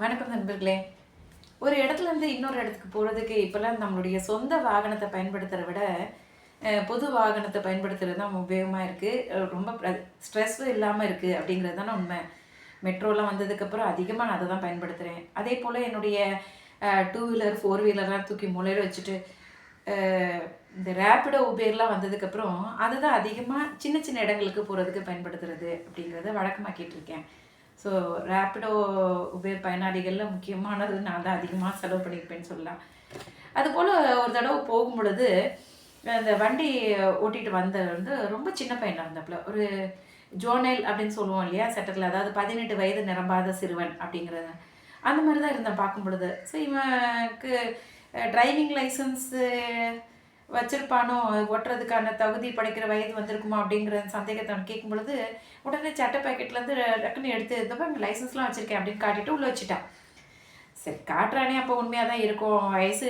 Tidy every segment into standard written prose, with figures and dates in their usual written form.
வணக்கம் நண்பர்களே. ஒரு இடத்துலேருந்து இன்னொரு இடத்துக்கு போகிறதுக்கு இப்போல்லாம் நம்மளுடைய சொந்த வாகனத்தை பயன்படுத்துகிறத விட பொது வாகனத்தை பயன்படுத்துகிறது தான் உபயோகமாக இருக்குது. ரொம்ப ஸ்ட்ரெஸ்ஸும் இல்லாமல் இருக்குது அப்படிங்கிறது தானே உண்மை. மெட்ரோலாம் வந்ததுக்கப்புறம் அதிகமாக நான் அதை தான் பயன்படுத்துகிறேன். அதே போல் என்னுடைய டூ வீலர் ஃபோர் வீலர்லாம் தூக்கி மூலையில் வச்சுட்டு இந்த ரேப்பிடோ உபேர்லாம் வந்ததுக்கப்புறம் அதுதான் அதிகமாக சின்ன சின்ன இடங்களுக்கு போகிறதுக்கு பயன்படுத்துறது அப்படிங்கிறத வழக்கமாக்கிட்டு இருக்கேன். ஸோ ரேப்பிடோ உபேர் பயனாளிகளில் முக்கியமானது நான் தான் அதிகமாக செலவு பண்ணியிருப்பேன்னு சொல்லலாம். அதுபோல் ஒரு தடவை போகும் பொழுது அந்த வண்டி ஓட்டிகிட்டு வந்த ரொம்ப சின்ன பையனாக இருந்தாப்புல. ஒரு ஜோனல் அப்படின்னு சொல்லுவோம் இல்லையா சட்டத்தில், அதாவது 18 வயது நிரம்பாத சிறுவன் அப்படிங்கிறது அந்த மாதிரி தான் இருந்தேன் பார்க்கும் பொழுது. ஸோ இவனுக்கு டிரைவிங் லைசன்ஸு வச்சிருப்பானோ, ஓட்டுறதுக்கான தகுதி படைக்கிற வயது வந்திருக்குமா அப்படிங்கிற சந்தேகத்தை அவன் கேட்கும் பொழுது, உடனே சட்டை பாக்கெட்லேருந்து டக்குன்னு எடுத்து இருந்தப்போ இங்கே லைசன்ஸ்லாம் வச்சுருக்கேன் அப்படின்னு காட்டிட்டு உள்ளே வச்சுட்டான். சரி காட்டுறானே, அப்போ உண்மையாக தான் இருக்கும். வயசு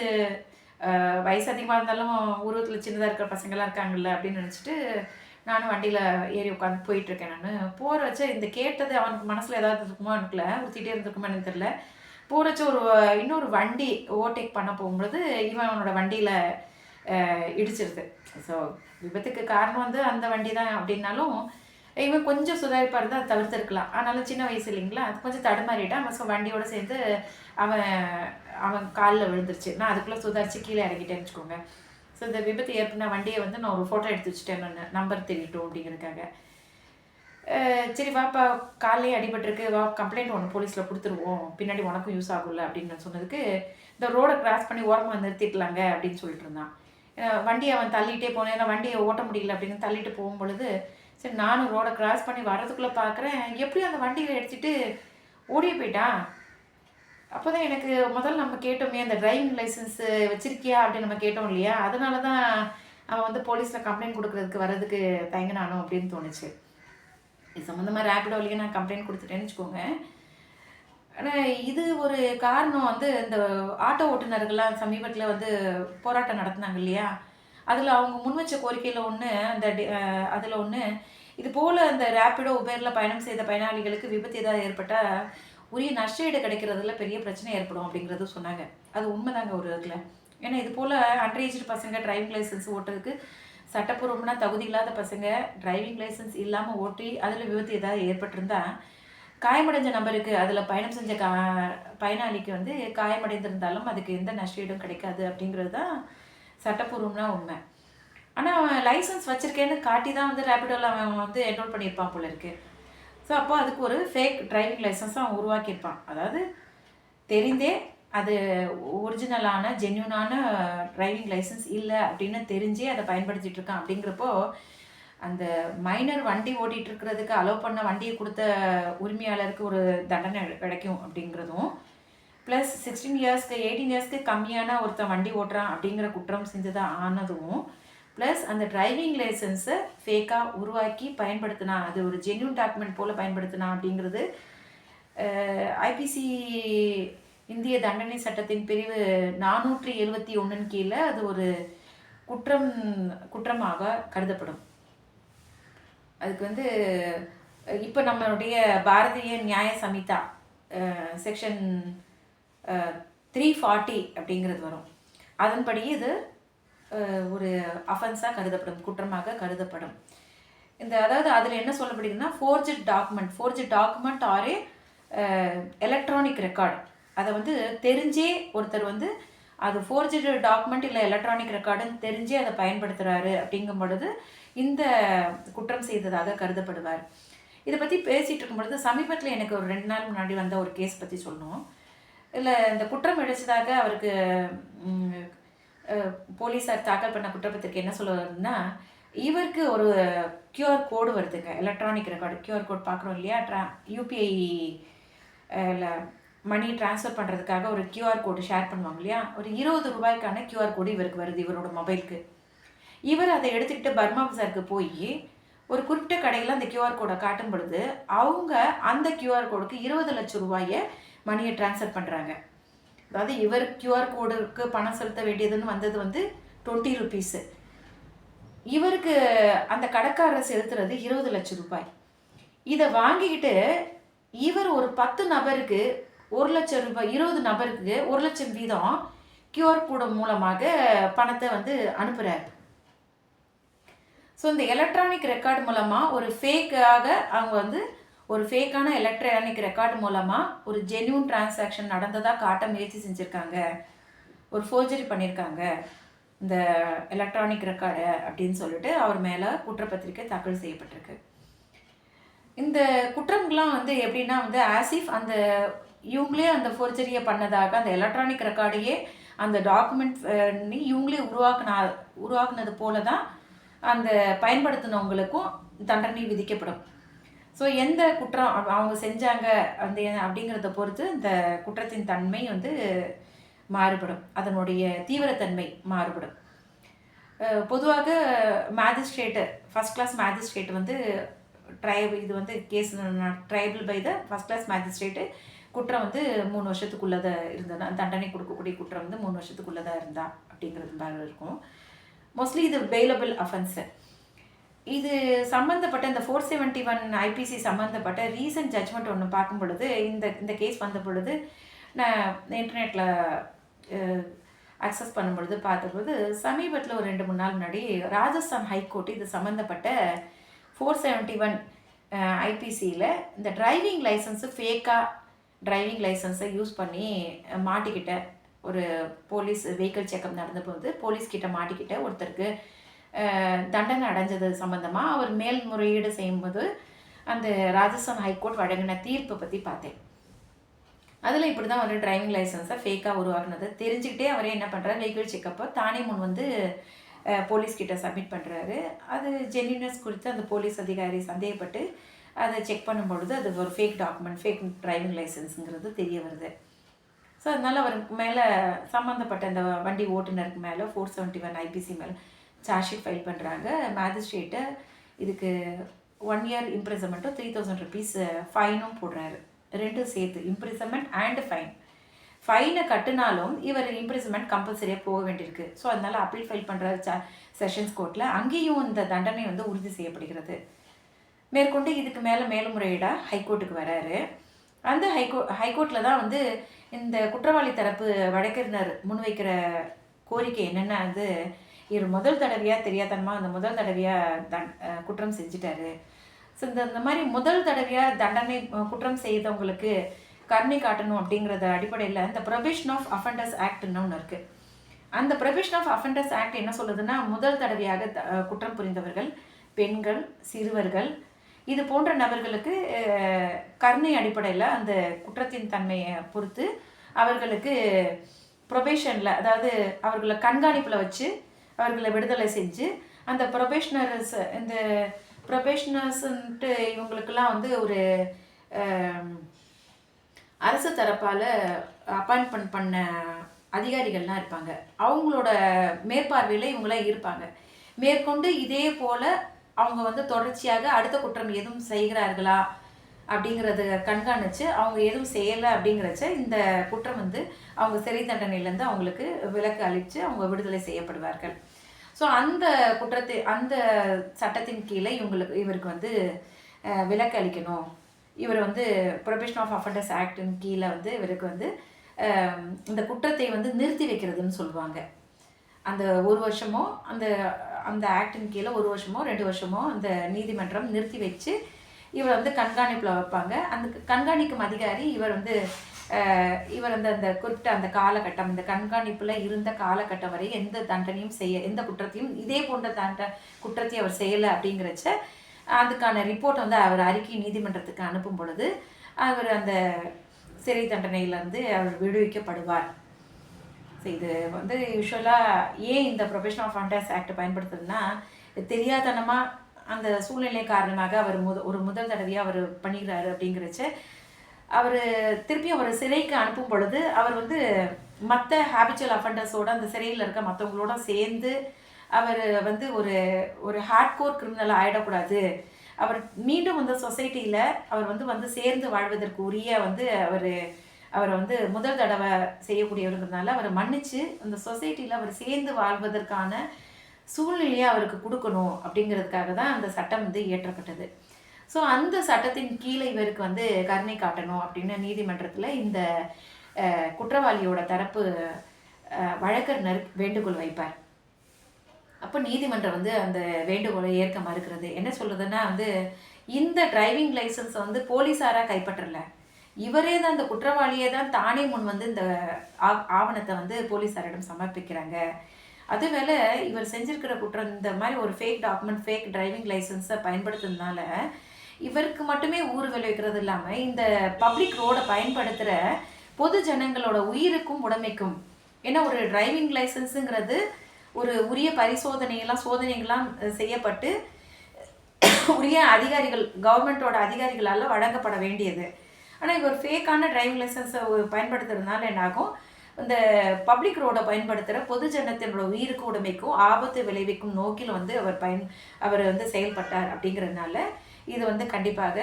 அதிகமாக இருந்தாலும் உருவத்தில் சின்னதாக இருக்கிற பசங்கள்லாம் இருக்காங்கல்ல அப்படின்னு நினச்சிட்டு நானும் வண்டியில் ஏறி உட்காந்து போயிட்டுருக்கேன். நான் போகிற வச்ச இந்த கேட்டது அவனுக்கு மனசில் ஏதாவது இருக்குமோ எனக்குல உறுத்திட்டே இருந்திருக்குமோ எனக்கு தெரியல. போகிற வச்ச இன்னொரு வண்டி ஓவர்டேக் பண்ண போகும்பொழுது இவன் அவனோட வண்டியில் இடிச்சிருது. ஸோ விபத்துக்கு காரணம் அந்த வண்டி தான் அப்படின்னாலும் இவன் கொஞ்சம் சுதாரிப்பாக இருந்தால் அதை தவிர்த்துருக்கலாம். ஆனாலும் சின்ன வயசு இல்லைங்களா, அது கொஞ்சம் தடுமாறிட்டான். ஸோ வண்டியோடு சேர்ந்து அவன் அவன் காலில் விழுந்துருச்சு. நான் அதுக்குள்ளே சுதாரித்து கீழே இறங்கிட்டேன்னு வச்சுக்கோங்க. ஸோ இந்த விபத்து ஏற்பட்ட வண்டியை நான் ஒரு ஃபோட்டோ எடுத்து வச்சுட்டேன். நான் நம்பர் தெரியட்டும் அப்படிங்கிறதுக்காக. சரி வாப்பா, காலையே அடிபட்டிருக்கு, வா கம்ப்ளைண்ட் ஒன்று போலீஸில் கொடுத்துருவோம், பின்னாடி உனக்கும் யூஸ் ஆகும்ல அப்படின்னு நான் சொன்னதுக்கு, இந்த ரோடை கிராஸ் பண்ணி ஓரமாக நிறுத்திக்கலாங்க அப்படின்னு சொல்லிட்டு இருந்தான். வண்டியை அவன் தள்ளிகிட்டே போனேன். ஏன்னா வண்டியை ஓட்ட முடியல அப்படின்னு தள்ளிட்டு போகும்பொழுது, சரி நானும் ரோடை கிராஸ் பண்ணி வர்றதுக்குள்ளே பார்க்குறேன், எப்படி அந்த வண்டியில் எடுத்துகிட்டு ஓடியே போயிட்டான். அப்போ தான் எனக்கு முதல்ல நம்ம கேட்டோமே, அந்த டிரைவிங் லைசன்ஸு வச்சுருக்கியா அப்படின்னு நம்ம கேட்டோம் இல்லையா, அதனால தான் அவன் போலீஸில் கம்ப்ளைண்ட் கொடுக்குறதுக்கு வர்றதுக்கு தயங்கினானோ அப்படின்னு தோணுச்சு. இது சம்மந்தமாக ரேப்பிடோலேயே நான் கம்ப்ளைண்ட் கொடுத்துட்டேன்னு வச்சுக்கோங்க. ஆனால் இது ஒரு காரணம் இந்த ஆட்டோ ஓட்டுநர்கள்லாம் சமீபத்தில் போராட்டம் நடத்தினாங்க இல்லையா, அதில் அவங்க முன் வச்ச கோரிக்கையில் ஒன்று, அதில் ஒன்று, இது போல் அந்த ரேப்பிடோ உபேரில் பயணம் செய்த பயனாளிகளுக்கு விபத்து ஏதாவது ஏற்பட்டால் உரிய நஷ்டஈடு கிடைக்கிறதுல பெரிய பிரச்சனை ஏற்படும் அப்படிங்கிறது சொன்னாங்க. அது உண்மைதாங்க ஒரு இதில். ஏன்னா இது போல் அன்ரேஜ்டு பசங்க டிரைவிங் லைசன்ஸ் ஓட்டுறதுக்கு சட்டப்பூர்வம்னா தகுதி இல்லாத பசங்க டிரைவிங் லைசன்ஸ் இல்லாமல் ஓட்டி அதில் விபத்து ஏதாவது ஏற்பட்டிருந்தா, காயமடைஞ்ச நபருக்கு, அதில் பயணம் செஞ்ச பயனாளிக்கு காயமடைந்திருந்தாலும் அதுக்கு எந்த நஷ்டஈடும் கிடைக்காது அப்படிங்கிறது தான் சட்டப்பூர்வம்னா உண்மை. ஆனால் அவன் லைசன்ஸ் வச்சுருக்கேன்னு காட்டி தான் ரேப்பிடோவில் அவன் என்ரோல் பண்ணியிருப்பான் போல இருக்கு. ஸோ அப்போ அதுக்கு ஒரு ஃபேக் டிரைவிங் லைசன்ஸை அவன் உருவாக்கியிருப்பான். அதாவது தெரிந்தே அது ஒரிஜினலான ஜென்யூனான டிரைவிங் லைசன்ஸ் இல்லை அப்படின்னு தெரிஞ்சே அதை பயன்படுத்திகிட்டு இருக்கான். அப்படிங்கிறப்போ அந்த மைனர் வண்டி ஓட்டிகிட்டு இருக்கிறதுக்கு அலோவ் பண்ண வண்டியை கொடுத்த உரிமையாளருக்கு ஒரு தண்டனை கிடைக்கும் அப்படிங்கிறதும், ப்ளஸ் 16 இயர்ஸ்க்கு 18 இயர்ஸ்க்கு கம்மியான ஒருத்தன் வண்டி ஓட்டுறான் அப்படிங்கிற குற்றம் செஞ்சுதான் ஆனதும், ப்ளஸ் அந்த டிரைவிங் லைசன்ஸை ஃபேக்காக உருவாக்கி பயன்படுத்தினா, அது ஒரு ஜென்யூன் டாக்குமெண்ட் போல் பயன்படுத்தினா அப்படிங்கிறது ஐபிசி இந்திய தண்டனை சட்டத்தின் பிரிவு 471 கீழே அது ஒரு குற்றமாக கருதப்படும். அதுக்கு இப்போ நம்மளுடைய பாரதிய நியாய சமிதா செக்ஷன் 340 அப்படிங்கிறது வரும். அதன்படி இது ஒரு அஃபென்ஸாக கருதப்படும், குற்றமாக கருதப்படும். அதாவது அதில் என்ன சொல்லப்படுதுன்னா, forge document or electronic record. அதை தெரிஞ்சே ஒருத்தர் அது ஃபோர்ஜ்டு டாக்குமெண்ட் இல்லை எலக்ட்ரானிக் ரெக்கார்டுன்னு தெரிஞ்சே அதை பயன்படுத்துகிறாரு அப்படிங்கும் பொழுது இந்த குற்றம் செய்ததாக கருதப்படுவார். இதை பற்றி பேசிகிட்டு இருக்கும் பொழுது சமீபத்தில் எனக்கு ஒரு 2 நாள் முன்னாடி வந்த ஒரு கேஸ் பற்றி சொல்லணும். இல்லை இந்த குற்றம் இழைச்சதாக அவருக்கு போலீஸார் தாக்கல் பண்ண குற்றப்பத்திரிக்கை என்ன சொல்லுவாருன்னா, இவருக்கு ஒரு QR கோடு வருதுங்க, எலக்ட்ரானிக் ரெக்கார்டு QR கோட் பார்க்குறோம் இல்லையா, யூபிஐ மணி ட்ரான்ஸ்ஃபர் பண்ணுறதுக்காக ஒரு QR கோடு ஷேர் பண்ணுவாங்க இல்லையா, ஒரு 20 ரூபாய்க்கான QR கோடு இவருக்கு வருது இவரோட மொபைலுக்கு. இவர் அதை எடுத்துக்கிட்டு பர்மா பசாருக்கு போய் ஒரு குறிப்பிட்ட கடையில் அந்த QR கோடை காட்டும் பொழுது அவங்க அந்த QR கோடுக்கு 20 லட்சம் ரூபாயை மணியை ட்ரான்ஸ்ஃபர் பண்ணுறாங்க. அதாவது இவர் QR கோடுக்கு பணம் செலுத்த வேண்டியதுன்னு வந்தது 20 ருபீஸு. இவருக்கு அந்த கடைக்காரர் செலுத்துறது 20 லட்சம் ரூபாய். இதை வாங்கிக்கிட்டு இவர் ஒரு 10 நபருக்கு ரூபாய் 20 நபருக்கு 1,00,000 வீதம் கியூஆர் கோடு மூலமாக பணத்தை வந்து அனுப்புகிறார். ஸோ இந்த எலக்ட்ரானிக் ரெக்கார்டு மூலமாக ஒரு ஃபேக்காக அவங்க வந்து ஒரு ஃபேக்கான எலக்ட்ரானிக் ரெக்கார்டு மூலமாக ஒரு ஜென்யூன் டிரான்சாக்ஷன் நடந்ததாக காட்ட முயற்சி செஞ்சுருக்காங்க, ஒரு ஃபோர்ஜரி பண்ணியிருக்காங்க இந்த எலக்ட்ரானிக் ரெக்கார்டு அப்படின்னு சொல்லிட்டு அவர் மேலே குற்றப்பத்திரிக்கை தாக்கல் செய்யப்பட்டிருக்கு. இந்த குற்றங்கள்லாம் வந்து எப்படின்னா வந்து ஆசிஃப் அந்த இவங்களே அந்த ஃபோர்ஜரியை பண்ணதாக அந்த எலக்ட்ரானிக் ரெக்கார்டையே அந்த டாக்குமெண்ட் இவங்களே உருவாக்குனது போல தான் அந்த பயன்படுத்தினவங்களுக்கும் தண்டனை விதிக்கப்படும். ஸோ எந்த குற்றம் அவங்க செஞ்சாங்க அந்த அப்படிங்கிறத பொறுத்து இந்த குற்றத்தின் தன்மை வந்து மாறுபடும், அதனுடைய தீவிரத்தன்மை மாறுபடும். பொதுவாக மேஜிஸ்ட்ரேட்டு ஃபஸ்ட் கிளாஸ் மேஜிஸ்ட்ரேட் வந்து இது வந்து case triable by the first class magistrate குற்றம் வந்து 3 வருஷத்துக்குள்ளே தான் இருந்ததுன்னா தண்டனை கொடுக்கக்கூடிய குற்றம் வந்து 3 வருஷத்துக்குள்ளே தான் இருந்தா அப்படிங்கிறது மாதிரி இருக்கும். மோஸ்ட்லி இது பெயிலபிள் அஃபென்ஸு. இது சம்மந்தப்பட்ட இந்த 471 ஐபிசி சம்மந்தப்பட்ட ரீசன்ட் ஜட்ஜ்மெண்ட் ஒன்று பார்க்கும் பொழுது இந்த கேஸ் வந்த பொழுது நான் இன்டர்நெட்டில் அக்சஸ் பண்ணும் பொழுது பார்த்தபொழுது சமீபத்தில் ஒரு 2-3 நாள் முன்னாடி ராஜஸ்தான் ஹைகோர்ட் இது சம்மந்தப்பட்ட 471 ஐபிசியில் இந்த டிரைவிங் லைசன்ஸு ஃபேக்காக டிரைவிங் லைசன்ஸை யூஸ் பண்ணி மாட்டிக்கிட்ட ஒரு போலீஸ் வெஹிக்கிள் செக்அப் நடந்தபோது போலீஸ்கிட்ட மாட்டிக்கிட்ட ஒருத்தருக்கு தண்டனை அடைஞ்சது சம்மந்தமாக அவர் மேல்முறையீடு செய்யும்போது அந்த ராஜஸ்தான் ஹைகோர்ட் வழங்கின தீர்ப்பை பற்றி பார்த்தேன். அதில் இப்படி தான் ஒரு டிரைவிங் லைசன்ஸை ஃபேக்காக உருவாக்குனது தெரிஞ்சுக்கிட்டே அவரே என்ன பண்ணுறாரு, வெஹிக்கிள் செக்கப்பை தானே முன் வந்து போலீஸ்கிட்ட சப்மிட் பண்ணுறாரு. அது ஜென்யூனஸ் குறித்து அந்த போலீஸ் அதிகாரி சந்தேகப்பட்டு அதை செக் பண்ணும்பொழுது அது ஒரு ஃபேக் டாக்குமெண்ட், ஃபேக் டிரைவிங் லைசன்ஸுங்கிறது தெரிய வருது. ஸோ அதனால் அவருக்கு மேலே சம்மந்தப்பட்ட அந்த வண்டி ஓட்டுநருக்கு மேலே 471 ஐபிசி மேலே சார்ஜ் ஷீட் ஃபைல் பண்ணுறாங்க. மேஜிஸ்ட்ரேட்டை இதுக்கு 1 இயர் இம்ப்ரிசன்மெண்ட்டும் 3,000 rupees ஃபைனும் போடுறாரு. ரெண்டும் சேர்த்து இம்ப்ரிசன்மெண்ட் அண்ட் ஃபைன். ஃபைனை கட்டினாலும் இவர் இம்ப்ரிசன்மெண்ட் கம்பல்சரியாக போக வேண்டியிருக்கு. ஸோ அதனால் அப்பீல் ஃபைல் பண்ணுறாரு செஷன்ஸ் கோர்ட்டில். அங்கேயும் இந்த தண்டனை வந்து உறுதி செய்யப்படுகிறது. மேற்கொண்டு இதுக்கு மேலே மேல்முறையீடாக ஹைகோர்ட்டுக்கு வராரு. அந்த ஹைகோர்ட்டில் தான் வந்து இந்த குற்றவாளி தரப்பு வழக்கறிஞர் முன்வைக்கிற கோரிக்கை என்னென்னா வந்து இவர் முதல் தடவையாக தெரியாதனமாக அந்த முதல் தடவையாக குற்றம் செஞ்சிட்டாரு. ஸோ இந்த மாதிரி முதல் தடவையாக தண்டனை குற்றம் செய்தவங்களுக்கு கருணை காட்டணும் அப்படிங்கிறத அடிப்படையில் இந்த ப்ரொபேஷன் ஆஃப் அஃபெண்டர்ஸ் ஆக்ட்னு ஒன்று இருக்குது. அந்த ப்ரொபேஷன் ஆஃப் அஃபெண்டர்ஸ் ஆக்ட் என்ன சொல்லுதுன்னா, முதல் தடவையாக குற்றம் புரிந்தவர்கள், பெண்கள், சிறுவர்கள் இது போன்ற நபர்களுக்கு கருணை அடிப்படையில் அந்த குற்றத்தின் தன்மையை பொறுத்து அவர்களுக்கு ப்ரொபேஷனில், அதாவது அவர்களை கண்காணிப்பில் வச்சு அவர்களை விடுதலை செஞ்சு அந்த இந்த ப்ரொபேஷனர்ஸ்ன்ட்டு இவங்களுக்கெல்லாம் வந்து ஒரு அரசு தரப்பால் அப்பாயின்மெண்ட் பண்ண அதிகாரிகள்லாம் இருப்பாங்க. அவங்களோட மேற்பார்வையில் இவங்களாம் இருப்பாங்க. மேற்கொண்டு இதே போல் அவங்க வந்து தொடர்ச்சியாக அடுத்த குற்றம் எதுவும் செய்கிறார்களா அப்படிங்கிறத கண்காணித்து அவங்க எதுவும் செய்யலை அப்படிங்கிறச்ச இந்த குற்றம் வந்து அவங்க சிறை தண்டனையிலேருந்து அவங்களுக்கு விலக்கு அளித்து அவங்க விடுதலை செய்யப்படுவார்கள். ஸோ அந்த அந்த சட்டத்தின் கீழே இவருக்கு வந்து விலக்கு அளிக்கணும். இவர் வந்து ப்ரொபேஷன் ஆஃப் அஃபெண்டர்ஸ் ஆக்டின் கீழே வந்து இவருக்கு வந்து இந்த குற்றத்தை வந்து நிறுத்தி வைக்கிறதுன்னு சொல்லுவாங்க. அந்த 1 வருஷமோ அந்த ஆக்டின் கீழே 1 வருஷமோ 2 வருஷமோ அந்த நீதிமன்றம் நிறுத்தி வச்சு இவர் வந்து கண்காணிப்பில் வைப்பாங்க. அந்த கண்காணிக்கும் அதிகாரி இவர் வந்து அந்த குறிப்பிட்ட அந்த காலகட்டம், இந்த கண்காணிப்பில் இருந்த காலகட்டம் வரை எந்த தண்டனையும் எந்த குற்றத்தையும் இதே போன்ற குற்றத்தை அவர் செய்யலை அப்படிங்கிறச்ச அதுக்கான ரிப்போர்ட் வந்து அவர் அறிக்கை நீதிமன்றத்துக்கு அனுப்பும் பொழுது அவர் அந்த சிறை தண்டனையிலேருந்து அவர் விடுவிக்கப்படுவார். ஸோ இது வந்து யூஸ்வலாக ஏன் இந்த ப்ரொபேஷன் ஆஃப் அஃபெண்டர்ஸ் ஆக்ட் பயன்படுத்துதுன்னா, தெரியாதனமாக அந்த சூழ்நிலை காரணமாக அவர் ஒரு முதல் தடவையாக அவர் பண்ணிக்கிறாரு அப்படிங்கிறச்ச அவர் திருப்பியும் அவர் சிறைக்கு அனுப்பும் பொழுது அவர் வந்து மற்ற ஹேபிச்சுவல் அஃபெண்டர்ஸோடு அந்த சிறையில் இருக்க மற்றவங்களோட சேர்ந்து அவர் வந்து ஒரு ஹார்ட்கோர் கிரிமினலாக ஆகிடக்கூடாது. அவர் மீண்டும் வந்து சொசைட்டியில் அவர் வந்து சேர்ந்து வாழ்வதற்கு உரிய வந்து அவரை வந்து முதல் தடவை செய்யக்கூடியவருங்கிறதுனால அவரை மன்னித்து அந்த சொசைட்டியில் அவர் சேர்ந்து வாழ்வதற்கான சூழ்நிலையை அவருக்கு கொடுக்கணும் அப்படிங்கிறதுக்காக தான் அந்த சட்டம் வந்து இயற்றப்பட்டது. ஸோ அந்த சட்டத்தின் கீழே இவருக்கு வந்து கருணை காட்டணும் அப்படின்னு நீதிமன்றத்தில் இந்த குற்றவாளியோட தரப்பு வழக்கறிஞர் வேண்டுகோள் வைப்பார். அப்போ நீதிமன்றம் வந்து அந்த வேண்டுகோளை ஏற்க மறுக்கிறது. என்ன சொல்றதுன்னா வந்து இந்த டிரைவிங் லைசன்ஸ் வந்து போலீஸாராக கைப்பற்றல, இவரே தான் அந்த குற்றவாளியே தான் தானே முன் வந்து இந்த ஆவணத்தை வந்து போலீஸாரிடம் சமர்ப்பிக்கிறாங்க. அதுவேளை இவர் செஞ்சிருக்கிற குற்றம் இந்த மாதிரி ஒரு ஃபேக் டாக்குமெண்ட், ஃபேக் டிரைவிங் லைசன்ஸை பயன்படுத்துறதுனால இவருக்கு மட்டுமே ஊறு விளைவிக்கிறது இல்லாமல் இந்த பப்ளிக் ரோடை பயன்படுத்துகிற பொது ஜனங்களோட உயிருக்கும் உடைமைக்கும். ஏன்னா ஒரு டிரைவிங் லைசன்ஸுங்கிறது ஒரு உரிய சோதனைகள்லாம் செய்யப்பட்டு உரிய அதிகாரிகள், கவர்மெண்ட்டோட அதிகாரிகளால் வழங்கப்பட வேண்டியது. ஆனால் இவர் ஃபேக்கான டிரைவிங் லைசன்ஸை பயன்படுத்துறதுனால என்னாகும், இந்த பப்ளிக் ரோடை பயன்படுத்துகிற பொது ஜனத்தினோட உயிருக்கு உடைமைக்கும் ஆபத்து விளைவிக்கும் நோக்கில் வந்து அவர் வந்து செயல்பட்டார். அப்படிங்கிறதுனால இது வந்து கண்டிப்பாக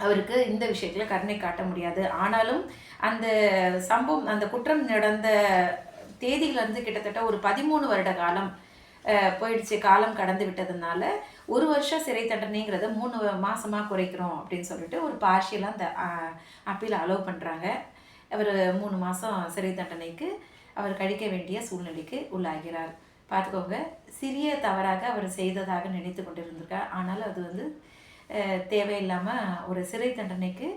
அவருக்கு இந்த விஷயத்தில் கருணை காட்ட முடியாது. ஆனாலும் அந்த சம்பவம், அந்த குற்றம் நடந்த தேதியிலேருந்து கிட்டத்தட்ட ஒரு 13 வருட காலம் போயிடுச்சு. காலம் கடந்து விட்டதுனால 1 வருஷம் சிறை தண்டனைங்கிறத 3 மாதமாக குறைக்கிறோம் அப்படின்னு சொல்லிட்டு ஒரு பார்ஷியலாக அந்த அப்பீல் அலோவ் பண்ணுறாங்க. அவர் 3 மாதம் சிறை தண்டனைக்கு அவர் கழிக்க வேண்டிய சூழ்நிலைக்கு உள்ளாகிறார். பார்த்துக்கோங்க, சிறிய தவறாக அவர் செய்ததாக நினைத்து கொண்டிருந்திருக்கார். ஆனாலும் அது வந்து தேவையில்லாமல் ஒரு சிறை தண்டனைக்கு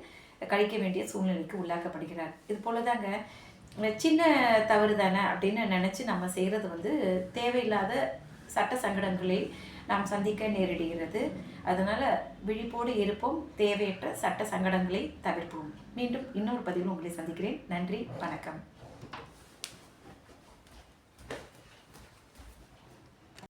கழிக்க வேண்டிய சூழ்நிலைக்கு உள்ளாக்கப்படுகிறார். இது போல தாங்க சின்ன தவறு தானே அப்படின்னு நினச்சி நம்ம செய்கிறது வந்து தேவையில்லாத சட்ட சங்கடங்களை நாம் சந்திக்க நேரிடுகிறது. அதனால் விழிப்போடு இருப்போம், தேவையற்ற சட்ட சங்கடங்களை தவிர்ப்போம். மீண்டும் இன்னொரு பதிவில் உங்களை சந்திக்கிறேன். நன்றி, வணக்கம்.